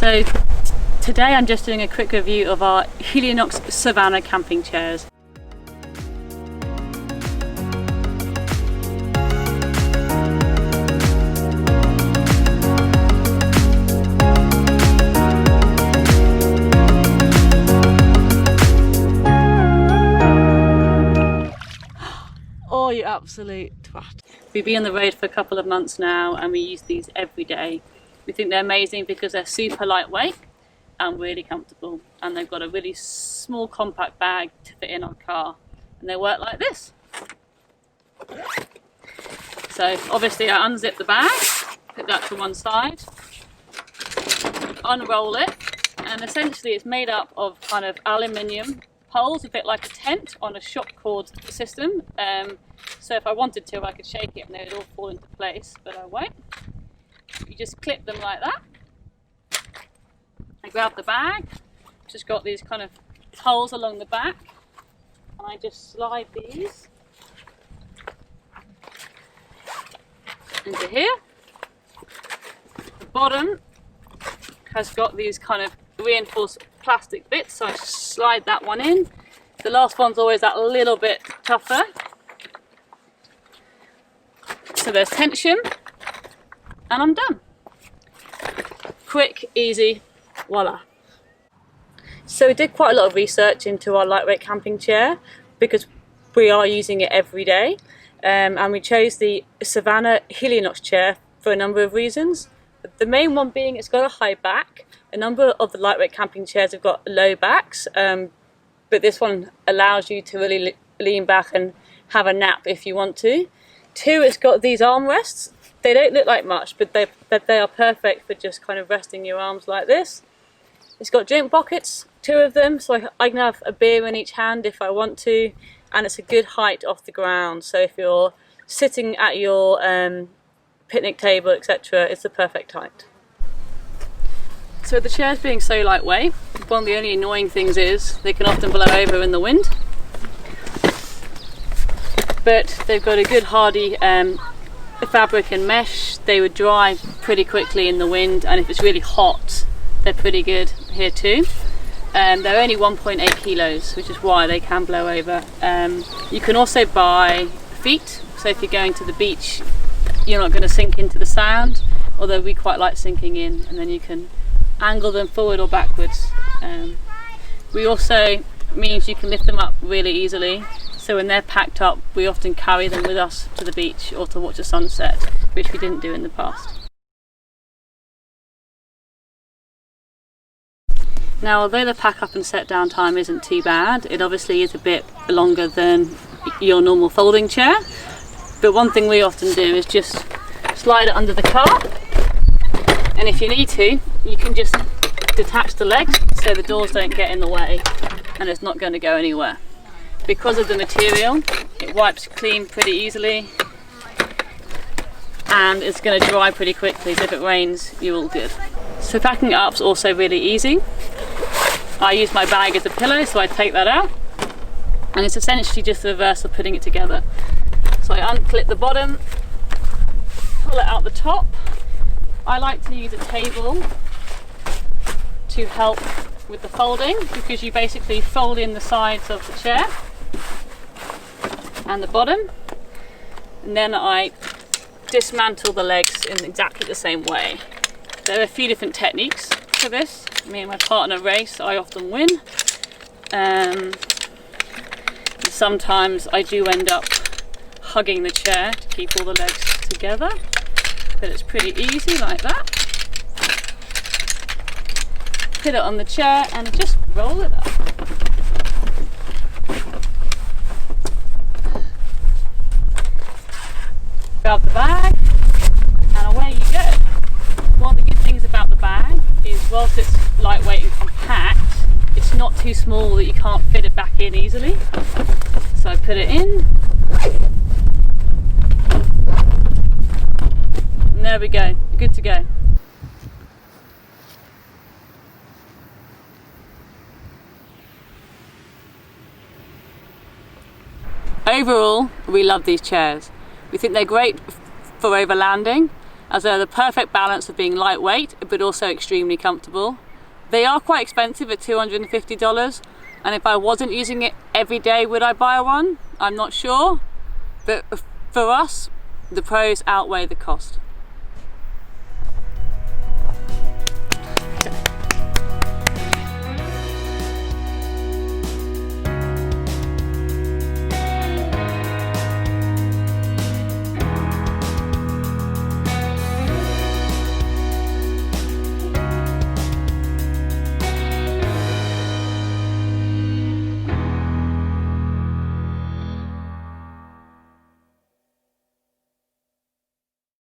So today I'm just doing a quick review of our Helinox Savanna camping chairs. Oh, you absolute twat. We've been on the road for a couple of months now and we use these every day. We think they're amazing because they're super lightweight and really comfortable, and they've got a really small compact bag to fit in our car, and they work like this. So obviously I unzip the bag, put that to one side, unroll it, and essentially it's made up of kind of aluminium poles, a bit like a tent on a shock cord system. So if I wanted to, I could shake it and they would all fall into place, but I won't. You just clip them like that. I grab the bag, just got these kind of holes along the back, and I just slide these into here. The bottom has got these kind of reinforced plastic bits, so I slide that one in. The last one's always that little bit tougher. So there's tension, and I'm done. Quick, easy, voila. So we did quite a lot of research into our lightweight camping chair because we are using it every day, and we chose the Savanna Helinox chair for a number of reasons. The main one being it's got a high back. A number of the lightweight camping chairs have got low backs, but this one allows you to really lean back and have a nap if you want to. Two, it's got these armrests. They don't look like much, but they are perfect for just kind of resting your arms like this. It's got drink pockets, 2 of them, so I can have a beer in each hand if I want to, and it's a good height off the ground. So if you're sitting at your picnic table, etc., it's the perfect height. So the chairs being so lightweight, one of the only annoying things is they can often blow over in the wind. But they've got a good hardy fabric and mesh. They would dry pretty quickly in the wind, and if it's really hot, they're pretty good here too. They're only 1.8 kilos, which is why they can blow over. You can also buy feet, so if you're going to the beach, you're not going to sink into the sand, although we quite like sinking in, and then you can angle them forward or backwards. We also means you can lift them up really easily, so when they're packed up we often carry them with us to the beach or to watch a sunset, which we didn't do in the past. Now, although the pack up and set down time isn't too bad, it obviously is a bit longer than your normal folding chair, but one thing we often do is just slide it under the car, and if you need to, you can just detach the legs so the doors don't get in the way and it's not going to go anywhere. Because of the material, it wipes clean pretty easily and it's going to dry pretty quickly, so if it rains you're all good. So packing it up is also really easy. I use my bag as a pillow, so I take that out, and it's essentially just the reverse of putting it together. So I unclip the bottom, pull it out the top. I like to use a table to help with the folding, because you basically fold in the sides of the chair and the bottom, and then I dismantle the legs in exactly the same way. There are a few different techniques for this. Me and my partner race, I often win. Sometimes I do end up hugging the chair to keep all the legs together, but it's pretty easy like that. Put it on the chair and just roll it up. Grab the bag and away you go. One of the good things about the bag is, whilst it's lightweight and compact, it's not too small that you can't fit it back in easily. So I put it in, and there we go, good to go. Overall, we love these chairs. We think they're great for overlanding, as they're the perfect balance of being lightweight but also extremely comfortable. They are quite expensive at $250, and if I wasn't using it every day, would I buy one? I'm not sure, but for us, the pros outweigh the cost.